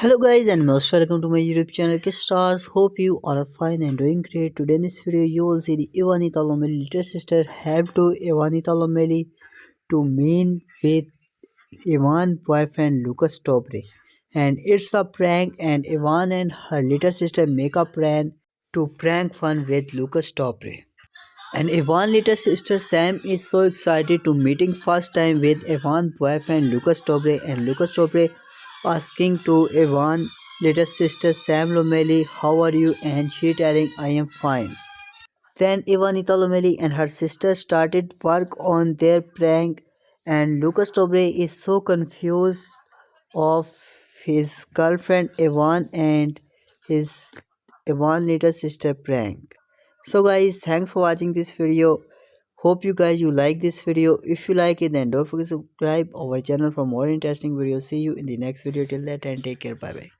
Hello guys and most welcome to my YouTube channel Stars. Hope you all are fine and doing great. Today in this video you will see the Ivanita Lomeli little sister help to Ivanita Lomeli to meet with Ivan boyfriend Lucas Tobre. And it's a prank and Ivan and her little sister make a plan to prank fun with Lucas Tobre. And Ivan little sister Sam is so excited to meeting first time with Ivan boyfriend Lucas Tobre, and Lucas Tobre asking to Ivan little sister Sam Lomeli, how are you? And she telling I am fine. Then Ivanita Lomeli and her sister started work on their prank, and Lucas Tobre is so confused of his girlfriend Ivan and his Ivan little sister prank. So guys, thanks for watching this video. Hope you guys you like this video. If you like it, then don't forget to subscribe our channel for more interesting videos. See you in the next video. Till that time, take care. Bye bye.